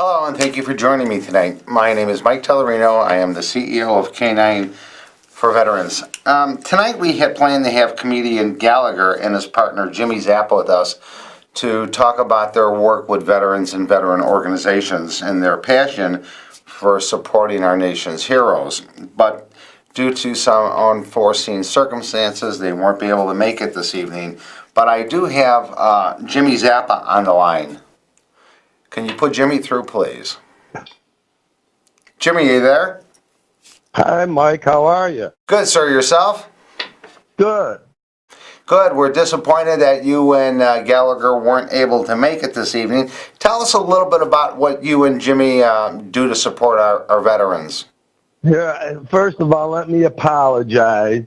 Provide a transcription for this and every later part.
Hello, and thank you for joining me tonight. My name is Mike Tellerino. I am the CEO of K9 for Veterans. Tonight we had planned to have comedian Gallagher and his partner Jimmy Zappa with us to talk about their work with veterans and veteran organizations and their passion for supporting our nation's heroes. But due to some unforeseen circumstances, they weren't able to make it this evening. But I do have Jimmy Zappa on the line. Can you put Jimmy through, please? Jimmy, are you there? Hi, Mike. How are you? Good, sir. Yourself? Good. Good. We're disappointed that you and Gallagher weren't able to make it this evening. Tell us a little bit about what you and Jimmy do to support our veterans. Yeah. First of all, let me apologize.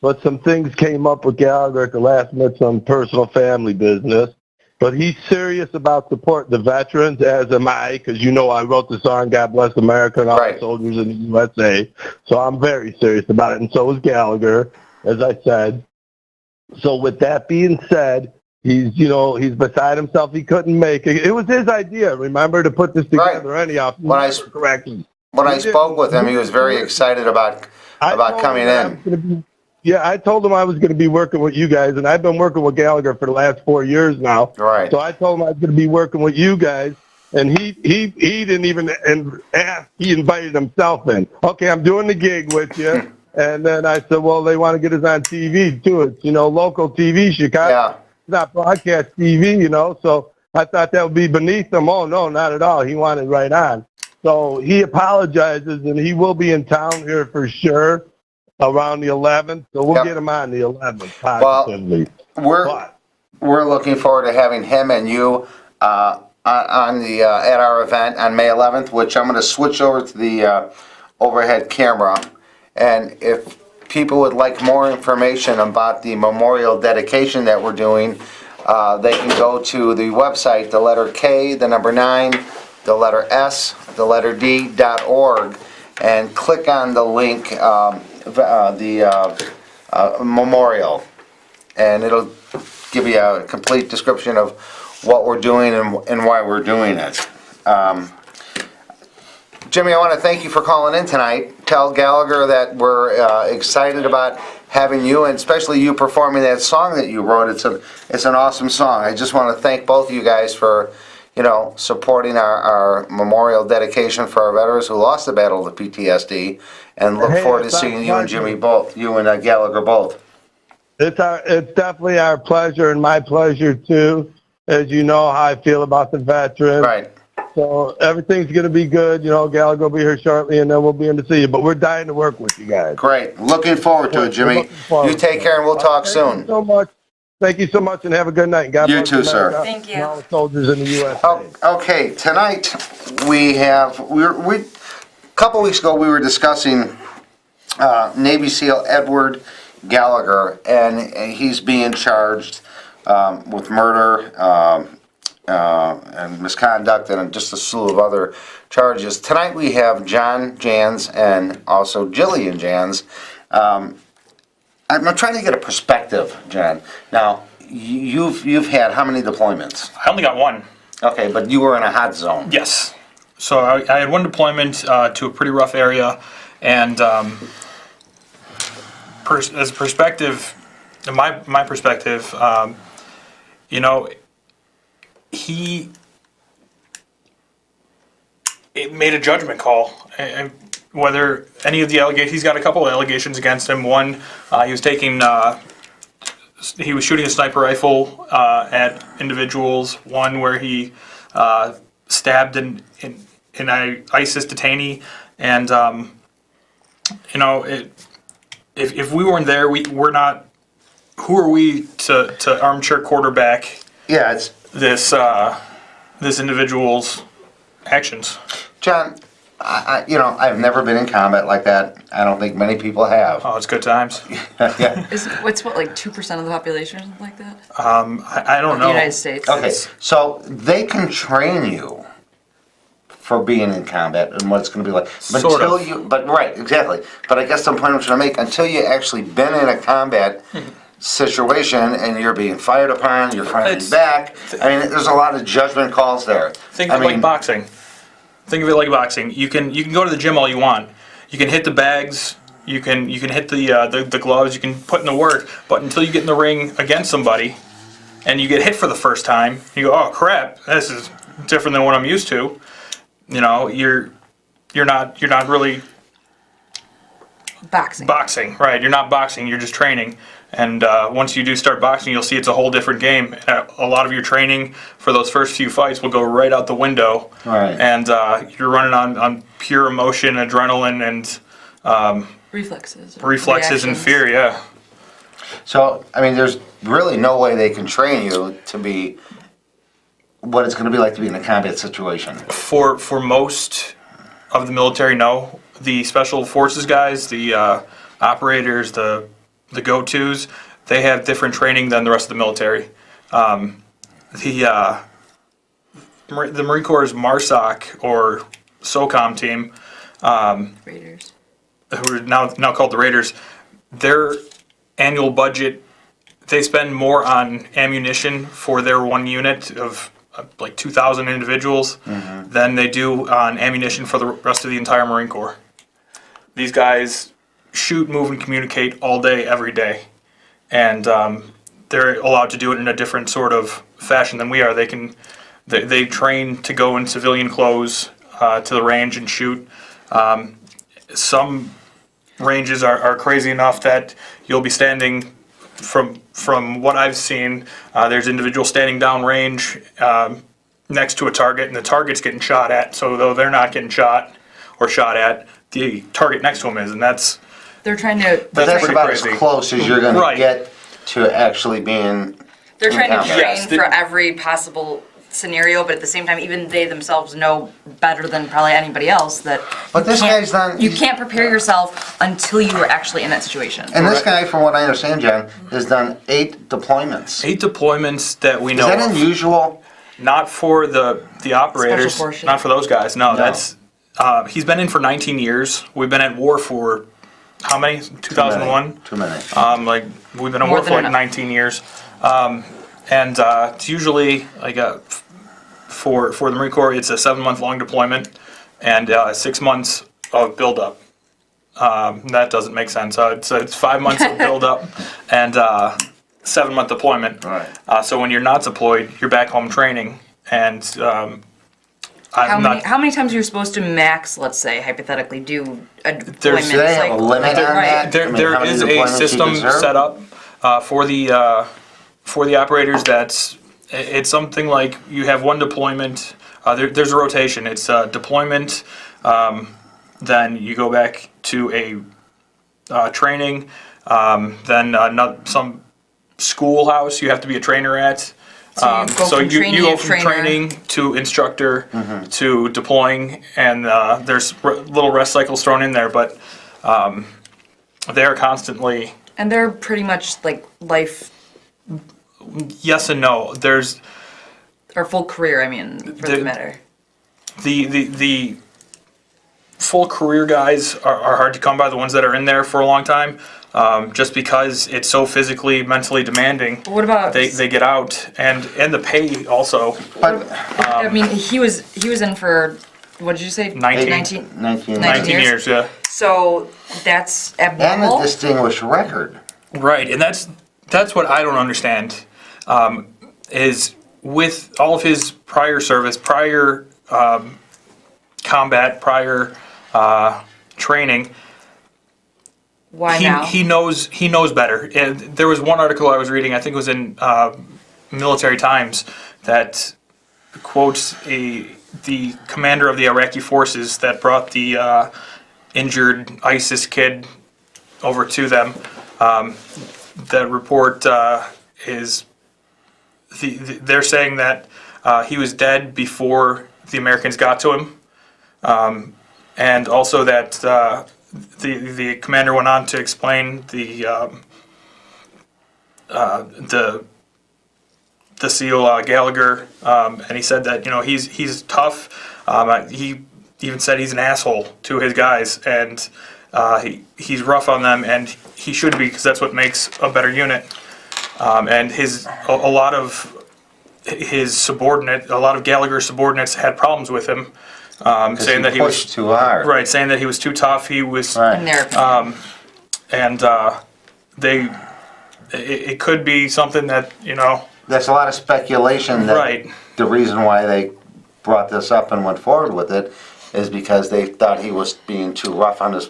But some things came up with Gallagher at the last minute, some personal family business. But he's serious about supporting the veterans, as am I, because you know I wrote the song God Bless America and all the soldiers in the USA. So I'm very serious about it, and so is Gallagher, as I said. So with that being said, he's beside himself. He couldn't make it. It was his idea, remember, to put this together anyhow. When I spoke with him, he was very excited about coming in. Yeah, I told him I was going to be working with you guys, and I've been working with Gallagher for the last 4 years now. Right. So I told him I was going to be working with you guys, and he didn't even ask. He invited himself in. Okay, I'm doing the gig with you. And then I said, well, they want to get us on TV, too. It's, local TV, Chicago. Yeah. It's not broadcast TV, So I thought that would be beneath him. Oh, no, not at all. He wanted right on. So he apologizes, and he will be in town here for sure around the 11th. So we'll get him on the 11th, positively. Well, we're looking forward to having him and you at our event on May 11th, which I'm going to switch over to the overhead camera. And if people would like more information about the memorial dedication that we're doing, they can go to the website, the letter K, the number 9, the letter S, the letter D.org, and click on the link, the memorial. And it'll give you a complete description of what we're doing and why we're doing it. Jimmy, I want to thank you for calling in tonight. Tell Gallagher that we're excited about having you, and especially you performing that song that you wrote. It's an awesome song. I just want to thank both of you guys for, supporting our memorial dedication for our veterans who lost the battle of the PTSD, and look forward to seeing you and Jimmy both, you and Gallagher both. It's definitely our pleasure and my pleasure too, as you know how I feel about the veterans. Right. So everything's going to be good. Gallagher will be here shortly, and then we'll be in to see you. But we're dying to work with you guys. Great. Looking forward to it, Jimmy. You take care, and we'll talk soon. Thank you so much. Thank you so much, and have a good night. God you bless too, sir. Thank you. And all the soldiers in the U.S. Okay, tonight we a couple weeks ago we were discussing Navy SEAL Edward Gallagher, and he's being charged with murder and misconduct and just a slew of other charges. Tonight we have John Jans and also Jillian Jans. I'm trying to get a perspective, John. Now, you've had how many deployments? I only got one. Okay, but you were in a hot zone. Yes. So I had one deployment to a pretty rough area, and as a perspective, my perspective, he made a judgment call. And whether any of the allegations, he's got a couple of allegations against him. One, he was shooting a sniper rifle at individuals. One where he stabbed an ISIS detainee, and if we weren't there, we're not. Who are we to armchair quarterback? Yeah, it's this individual's actions. John, I've never been in combat like that. I don't think many people have. Oh, it's good times. Yeah. What's like 2% of the population, something like that? I don't know. The United States. Okay, so they can train you for being in combat and what it's going to be like. But right, exactly. But I guess the point I'm trying to make, until you actually been in a combat situation and you're being fired upon, you're fighting back. I mean, there's a lot of judgment calls there. Think of like boxing. think of it like boxing. You can go to the gym all you want. You can hit the bags. You can hit the gloves. You can put in the work. But until you get in the ring against somebody, and you get hit for the first time, you go, oh crap, this is different than what I'm used to. You know, you're not really Boxing. right? You're not boxing. You're just training. And once you do start boxing, you'll see it's a whole different game. A lot of your training for those first few fights will go right out the window. Right. And you're running on pure emotion, adrenaline, and Reflexes. and reactions. fear. Yeah. So, I mean, there's really no way they can train you to be what it's going to be like to be in a combat situation. For most of the military, no. The special forces guys, the operators, the go-tos, they have different training than the rest of the military. The Marine Corps' MARSOC or SOCOM team, Raiders. who are now called the Raiders, their annual budget, they spend more on ammunition for their one unit of like 2,000 individuals than they do on ammunition for the rest of the entire Marine Corps. These guys shoot, move, and communicate all day, every day. And they're allowed to do it in a different sort of fashion than we are. They train to go in civilian clothes to the range and shoot. Some ranges are crazy enough that you'll be standing, from what I've seen, there's individuals standing downrange next to a target, and the target's getting shot at. So though they're not getting shot or shot at, the target next to them is, and They're trying to. But that's pretty about crazy. as close as you're going Right. to get to actually being. They're trying to train Yes, for every possible scenario, but at the same time, even they themselves know better than probably anybody else that. But this guy's done. You can't prepare yourself until you are actually in that situation. And this guy, from what I understand, John, has done 8 deployments. 8 deployments that we Is know that of. unusual? Not for the operators, Special forces. not for those guys. No, that's he's been in for 19 years. We've been at war for how many? 2001. Too many. Like we've been at More war for than like enough. 19 years, and it's usually like for the Marine Corps, it's a 7-month long deployment and 6 months of buildup. That doesn't make sense. It's 5 months of buildup and 7-month deployment. Right. So when you're not deployed, you're back home training, and How many times are you supposed to max, let's say, hypothetically, do a deployment Do they have a cycle? limit on Right. that? I mean, There how many is a deployments you system can serve? set up for the operators. It's something like you have one deployment. There's a rotation. It's deployment. Then you go back to a training. Then some schoolhouse you have to be a trainer at. So you go from training you go to from trainer. training to instructor to deploying, and there's little rest cycles thrown in there, but they are constantly And they're pretty much like life yes and no. There's or full career, I mean, for that matter. the full career guys are hard to come by, the ones that are in there for a long time, just because it's so physically, mentally demanding. But what about They get out, and the pay also. But I mean, he was in for what did you say? 19. 19. 19 years, yeah. So that's And a abnormal. distinguished record. Right, and that's what I don't understand, is with all of his prior service, prior combat, prior training, Why now? he knows better. And there was one article I was reading, I think it was in Military Times, that quotes the commander of the Iraqi forces that brought the injured ISIS kid over to them. The report is they're saying that he was dead before the Americans got to him, and also that the commander went on to explain the SEAL Gallagher, and he said that he's tough. He even said he's an asshole to his guys, and he's rough on them, and he should be, because that's what makes a better unit. And a lot of Gallagher's subordinates had problems with him, saying that he was pushed too hard. right, saying that he was too tough. He was, Right. In their opinion. and it could be something that There's a lot of speculation that right. the reason why they brought this up and went forward with it is because they thought he was being too rough on his.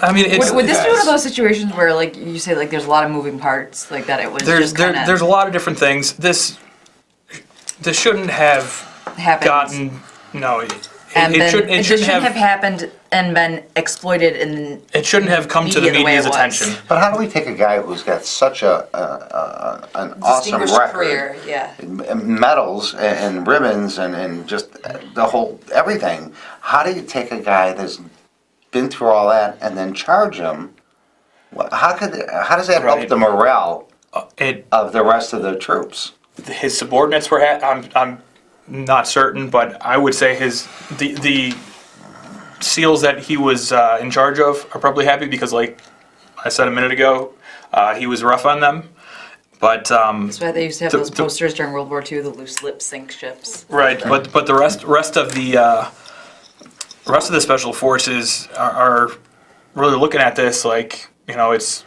I mean, it's, Would this be one of those situations where, like you say, like there's a lot of moving parts, like that it was just kinda there's a lot of different things. This shouldn't have happened gotten and it then shouldn't have happened and been exploited in it shouldn't have come to the media the way media's it was. attention. But how do we take a guy who's got such an awesome distinguished record, career. Yeah. medals and ribbons and just the whole everything? How do you take a guy that's been through all that and then charge him? How does that help Right. the morale It of the rest of the troops? his subordinates were I'm not certain, but I would say the SEALs that he was in charge of are probably happy because, like I said a minute ago, he was rough on them. But That's why they used to have the- those the- posters during World War II, the loose lip sink ships. right, but the rest of the special forces are really looking at this like it's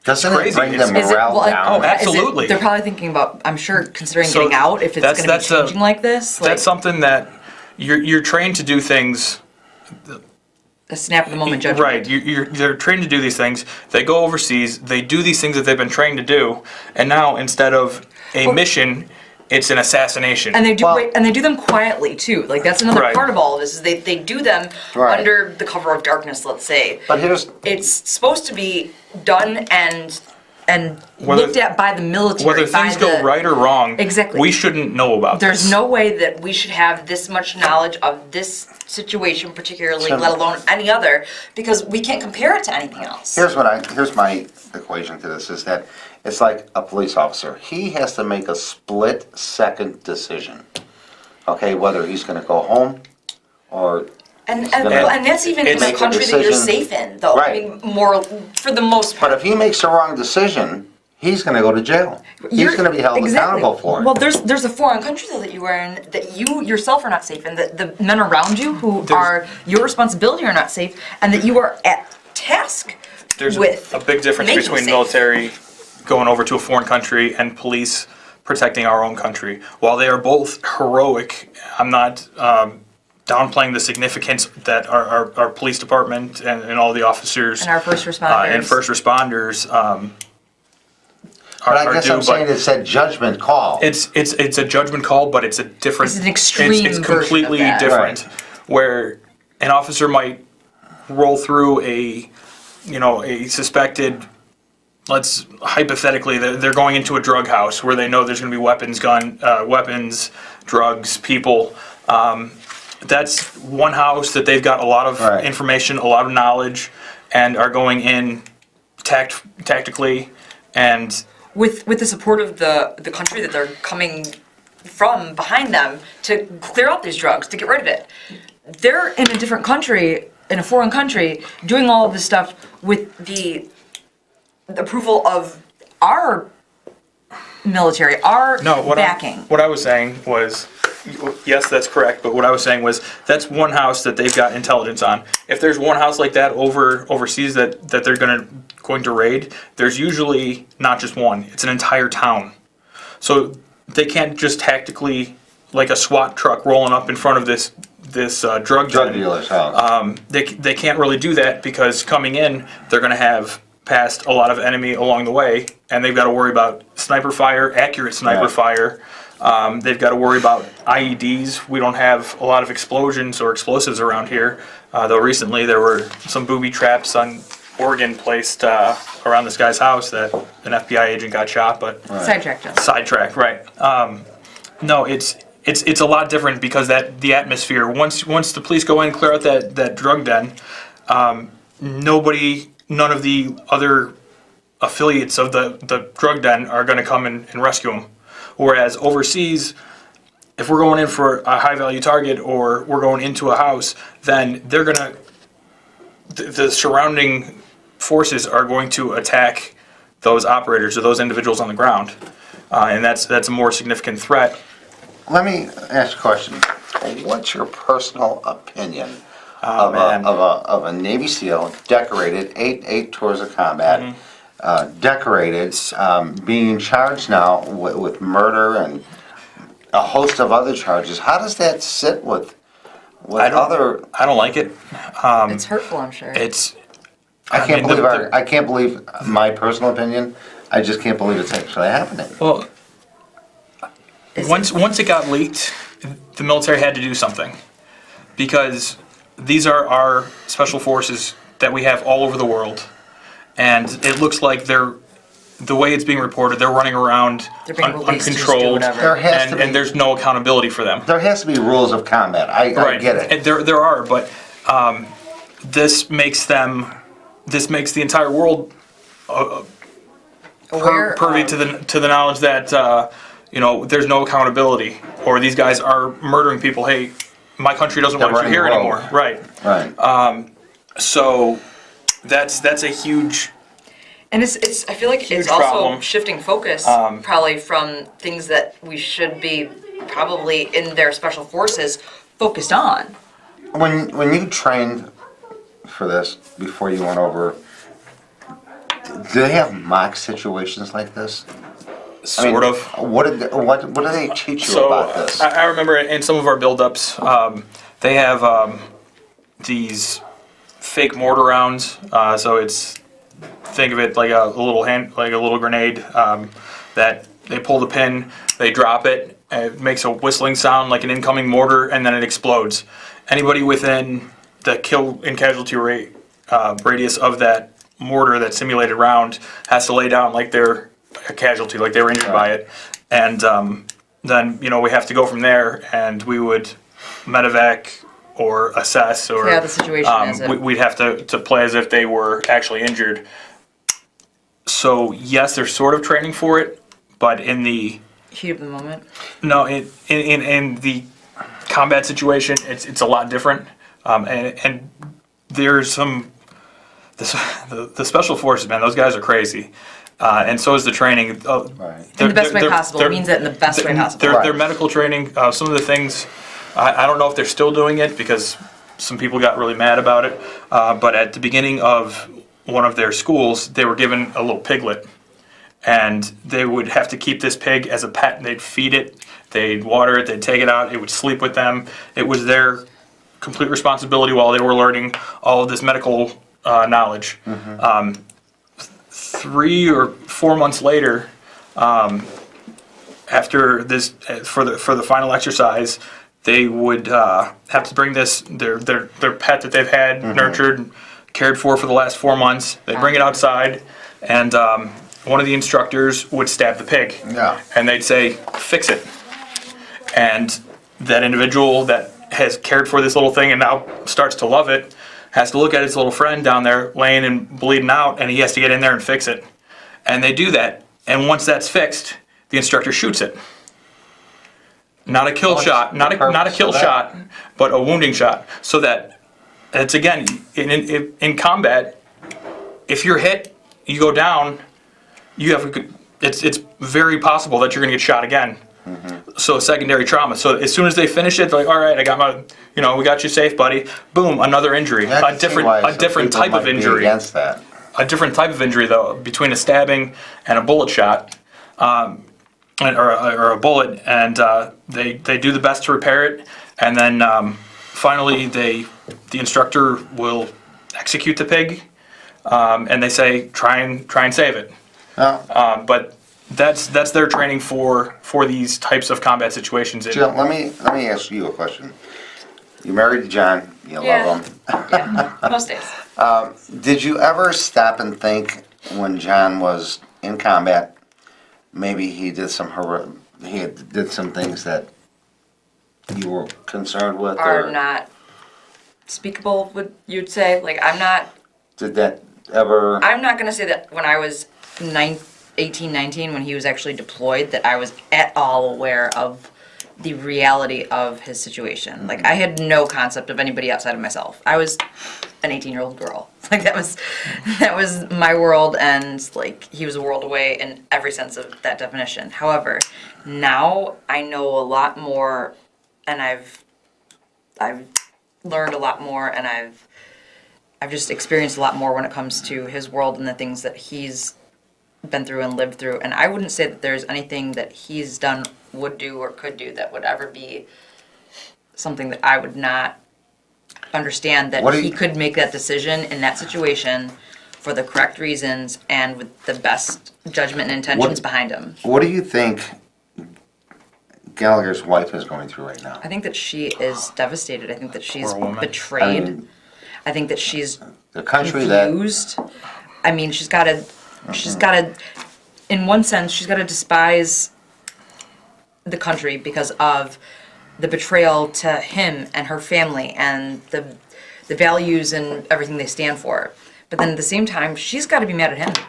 Doesn't it crazy. bring the Is morale down? Oh, absolutely. They're probably thinking about, I'm sure, considering So getting out if it's that's- going to be that's a- changing like this. Like that's something that you're trained to do things. a snap of the moment judgment. Right, they're trained to do these things. They go overseas. They do these things that they've been trained to do, and now instead of a mission, it's an assassination. And they do Well- and they do them quietly too. Like that's another Right. part of all of this is they do them Right. under the cover of darkness. Let's say. But here's It's supposed to be done and Whether- looked at by the military. Whether by things go the- right or wrong, Exactly. we shouldn't know about There's this. no way that we should have this much knowledge of this situation, particularly, So- let alone any other, because we can't compare it to anything else. here's my equation to this is that it's like a police officer. He has to make a split-second decision. Okay, whether he's going to go home or And gonna that's even in it's- a make a country that you're decision. safe in, though. Right. I mean, more for the most part. But if he makes the wrong decision, he's going to go to jail. He's going to be held accountable for it. Well, there's a foreign country though that you are in that you yourself are not safe in, that the men around you who are your responsibility are not safe, and that you are at task There's with a big difference making between safe. military going over to a foreign country and police protecting our own country. While they are both heroic, I'm not downplaying the significance that our police department and all the officers And our first responders. and first responders But I are guess due, I'm saying it's a judgment call. it's a judgment call, but it's a different. It's an extreme It's version of completely that. different, where an officer might roll through a suspected. Let's hypothetically, they're going into a drug house where they know there's going to be weapons, drugs, people. That's one house that they've got a lot of Right. information, a lot of knowledge, and are going in tactically and. with the support of the country that they're coming from behind them to clear out these drugs, to get rid of it. They're in a different country, in a foreign country, doing all of this stuff with the approval of our military, our backing. What I was saying was, yes, that's correct. But what I was saying was that's one house that they've got intelligence on. If there's one house like that overseas that they're going to raid, there's usually not just one. It's an entire town. So they can't just tactically, like a SWAT truck rolling up in front of this drug den. dealer's house. They can't really do that because coming in, they're going to have passed a lot of enemy along the way, and they've got to worry about sniper fire, accurate sniper Right. fire. They've got to worry about IEDs. We don't have a lot of explosions or explosives around here, though recently there were some booby traps on Oregon placed around this guy's house that an FBI agent got shot, but Sidetracked us. sidetracked, right. No, it's a lot different because the atmosphere, once the police go in and clear out that drug den, none of the other affiliates of the drug den are going to come and rescue them. Whereas overseas, if we're going in for a high value target or we're going into a house, then they're going to, the surrounding forces are going to attack those operators or those individuals on the ground. And that's a more significant threat. Let me ask a question. what's your personal opinion Oh, man. of a Navy SEAL decorated, eight tours of combat, decorated, being charged now with murder and a host of other charges? How does that sit with I other? don't like it. It's hurtful, I'm sure. It's. I can't mean, believe I can't believe my personal opinion. I just can't believe it's actually happening. Well, once it got leaked, the military had to do something, because these are our special forces that we have all over the world, and it looks like the way it's being reported, they're running around They're being released to just do uncontrolled, whatever. There has to be. and there's no accountability for them. There has to be rules of combat. I get it. And there are, but this makes the entire world Aware privy of- to the knowledge that there's no accountability, or these guys are murdering people. Hey, my country doesn't They're want you here running anymore. rogue. Right. Right. So that's a huge. And it's I feel like Huge it's also problem. shifting focus probably from things that we should be probably in their special forces focused on. When you trained for this before you went over, do they have mock situations like this? Sort of. What do they teach you So about this? I remember in some of our build-ups, they have these fake mortar rounds. So think of it like a little grenade that they pull the pin, they drop it, and it makes a whistling sound like an incoming mortar, and then it explodes. Anybody within the kill and casualty radius of that mortar, that simulated round, has to lay down like they're a casualty, like they were injured by it. And then we have to go from there, and we would medevac or assess, or Yeah, the situation is it. we'd have to play as if they were actually injured. So yes, there's sort of training for it, but in the Heat of the moment. no, in the combat situation, it's a lot different, and there's some the special forces, man. Those guys are crazy, and so is the training. Right. In the best way possible. It means that in the best way possible. Their medical training, some of the things, I don't know if they're still doing it, because some people got really mad about it. But at the beginning of one of their schools, they were given a little piglet, and they would have to keep this pig as a pet. They'd feed it, they'd water it, they'd take it out, it would sleep with them. It was their complete responsibility while they were learning all of this medical knowledge. 3 or 4 months later, after this, for the final exercise, they would have to bring their pet that they've had nurtured, cared for the last 4 months. They bring it outside, and one of the instructors would stab the pig. Yeah. And they'd say, "Fix it." And that individual that has cared for this little thing and now starts to love it has to look at his little friend down there laying and bleeding out, and he has to get in there and fix it. And they do that, and once that's fixed, the instructor shoots it. Not a kill shot, not a kill shot, but a wounding shot. So that it's, again, in combat, if you're hit, you go down, it's very possible that you're going to get shot again. So secondary trauma. So as soon as they finish it, they're like, all right, I got we got you safe, buddy. Boom, another injury, a different type of injury. Against that. A different type of injury, though, between a stabbing and a bullet shot, or a bullet, and they do the best to repair it, and then finally the instructor will execute the pig, and they say try and save it. Now, But that's their training for these types of combat situations. Jill, let me ask you a question. You married to John. You love him. Yeah, most days. Did you ever stop and think when John was in combat, maybe he did some things that you were concerned with, Are not speakable, you'd say? Like, did that ever? I'm not going to say that when I was 18, 19, when he was actually deployed, that I was at all aware of the reality of his situation. Like, I had no concept of anybody outside of myself. I was an 18-year-old girl. Like, that was my world, and like, he was a world away in every sense of that definition. However, now I know a lot more, and I've I've learned a lot more, and I've just experienced a lot more when it comes to his world and the things that he's been through and lived through. And I wouldn't say that there's anything that he's done, would do, or could do that would ever be something that I would not understand, that he could make that decision in that situation for the correct reasons and with the best judgment and intentions behind him. What do you think Gallagher's wife is going through right now? I think that she is devastated. I think that she's Poor woman. betrayed. I mean, I think that she's the country that confused. I mean, she's got to, in one sense, she's got to despise the country because of the betrayal to him and her family and the values and everything they stand for. But then at the same time, she's got to be mad at him.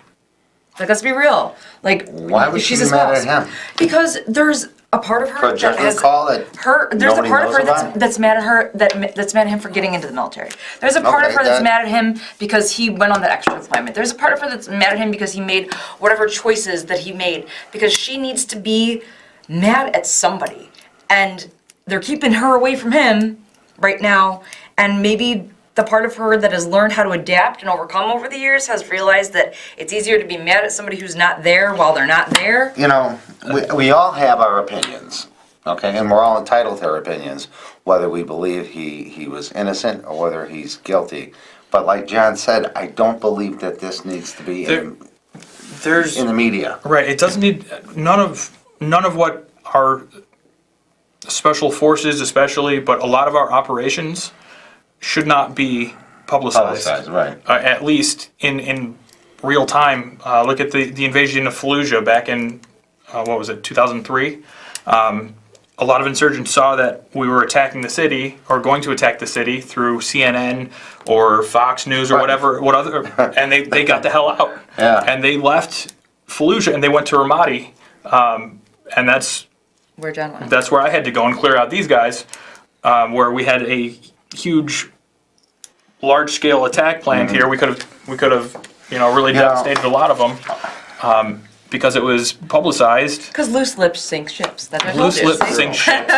Like, let's be real. Like, why would she she's be his mad boss. at him? Because there's a part of her For a that judgment has call that there's a nobody part of knows her about? that's mad at her that's mad at him for getting into the military. There's a part of Okay, her that's that- mad at him because he went on that extra deployment. There's a part of her that's mad at him because he made whatever choices that he made, because she needs to be mad at somebody. And they're keeping her away from him right now, and maybe the part of her that has learned how to adapt and overcome over the years has realized that it's easier to be mad at somebody who's not there while they're not there. You know, we all have our opinions, okay, and we're all entitled to our opinions, whether we believe he was innocent or whether he's guilty. But like John said, I don't believe that this needs to be There's in the media. right. It doesn't need none of what our special forces, especially, but a lot of our operations should not be publicized. Publicized, right. At least in real time. Look at the invasion of Fallujah back in, what was it, 2003? A lot of insurgents saw that we were attacking the city or going to attack the city through CNN or Fox News or Right. whatever, and they got the hell out. Yeah. And they left Fallujah and they went to Ramadi, and that's Where John went. that's where I had to go and clear out these guys, where we had a huge, large-scale attack planned here. We could have, really Yeah. devastated a lot of them, because it was publicized. Because loose lips sink ships. That's what I Loose told you. lips sink ships.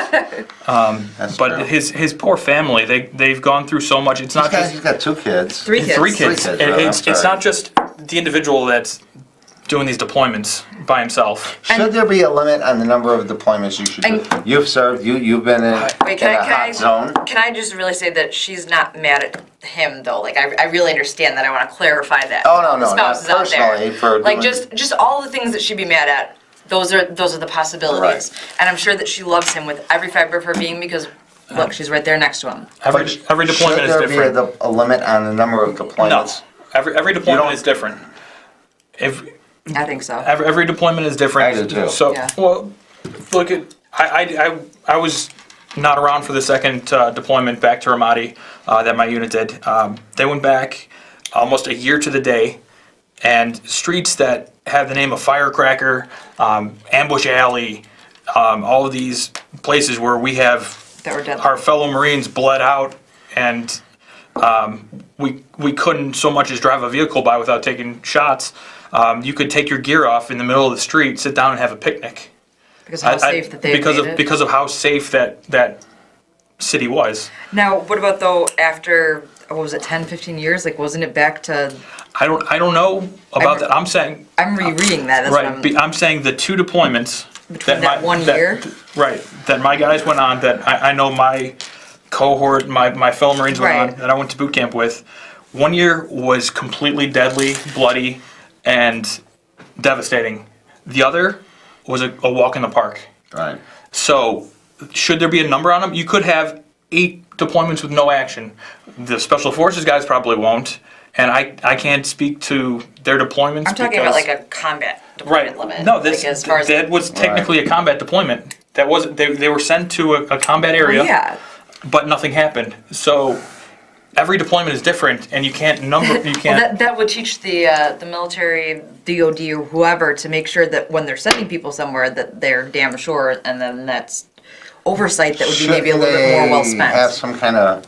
That's But true. his poor family, they've gone through so much. It's not just He's got 2 kids. Three kids. three kids. Three kids, right, I'm It's sorry. not just the individual that's doing these deployments by himself. Should there be a limit on the number of deployments you should do? And- You've served, you've been in Wait, a hot zone. can I just really say that she's not mad at him though? Like I really understand that. I want to clarify that. Oh, no, The no, not spouses out there. personally for like doing- just all the things that she'd be mad at. Those are the possibilities. Right. And I'm sure that she loves him with every fiber of her being because look, she's right there next to him. Every deployment is different. Should there be a limit on the number of No, deployments? every deployment don't- is different. I think so. Every deployment is different. I do too. So, Yeah. well, look at I was not around for the second deployment back to Ramadi that my unit did. They went back almost a year to the day, and streets that have the name of Firecracker, Ambush Alley, all of these places where we have That were deadly. our fellow Marines bled out, and we couldn't so much as drive a vehicle by without taking shots. You could take your gear off in the middle of the street, sit down and have a picnic. Because how safe that they made it. Because of how safe that city was. Now, what about though after what was it, 10, 15 years? Like wasn't it back to I don't know about that. I'm saying I'm rereading that. That's what right. I'm saying the 2 deployments Between that 1 year? Right. That my guys went on. That I know my cohort, my fellow Marines went Right. on. That I went to boot camp with. 1 year was completely deadly, bloody, and devastating. The other was a walk in the park. Right. So, should there be a number on them? You could have 8 deployments with no action. The Special Forces guys probably won't, and I can't speak to their deployments. I'm talking about because- like a combat deployment right. limit. No, this like as far as that was technically a combat deployment. That wasn't. They were sent to a combat area, yeah. but nothing happened. So. Every deployment is different, and you can't number. You Well, can't. that would teach the military, DOD, or whoever to make sure that when they're sending people somewhere that they're damn sure, and then that's oversight that would be maybe a little bit more well Shouldn't they have spent. some kind of,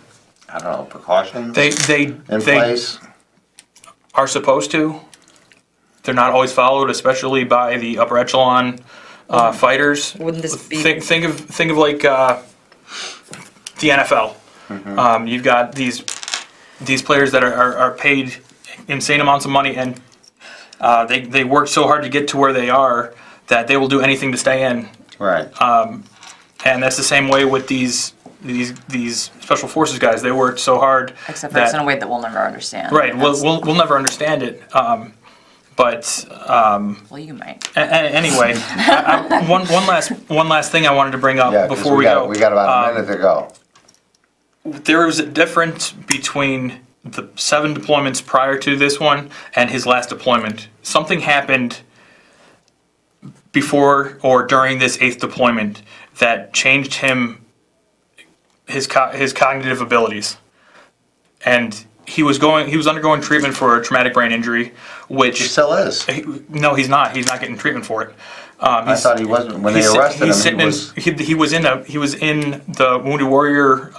I don't know, precautions They in place? are supposed to. They're not always followed, especially by the upper echelon fighters. Wouldn't this be- think of like the NFL. You've got these players that are paid insane amounts of money, and they work so hard to get to where they are that they will do anything to stay in. Right. And that's the same way with these special forces guys. They worked so hard. Except for it's in a way that we'll never understand. Right. We'll never understand it. But Well, you might. anyway, one last thing I wanted to bring up Yeah, 'cause before we go. We got about a minute to go. There was a difference between the 7 deployments prior to this one and his last deployment. Something happened before or during this 8th deployment that changed his cognitive abilities, and he was undergoing treatment for a traumatic brain injury, which He still is. no, he's not. He's not getting treatment for it. I thought he wasn't. When they arrested him, he was in the Wounded Warrior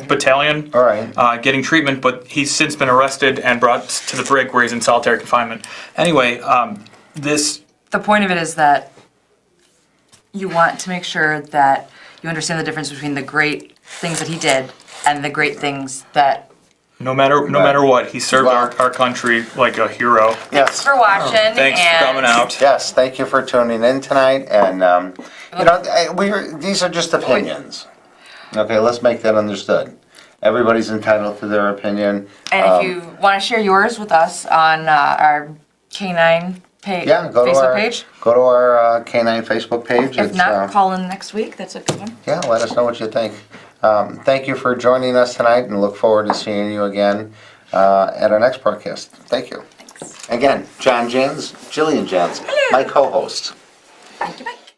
battalion, All right. getting treatment, but he's since been arrested and brought to the brig where he's in solitary confinement. Anyway, The point of it is that you want to make sure that you understand the difference between the great things that he did and the great things that. no matter what, he served our country like a hero. Thanks for watching. Thanks for coming out. Yes, thank you for tuning in tonight, and these are just opinions. Okay, let's make that understood. Everybody's entitled to their opinion. And if you want to share yours with us on our K9 page, Facebook page. Go to our K9 Facebook page. If not, call in next week. That's a good one. Yeah, let us know what you think. Thank you for joining us tonight, and look forward to seeing you again at our next broadcast. Thank you. Thanks. Again, Jillian Jans, my co-host. Thank you, Mike.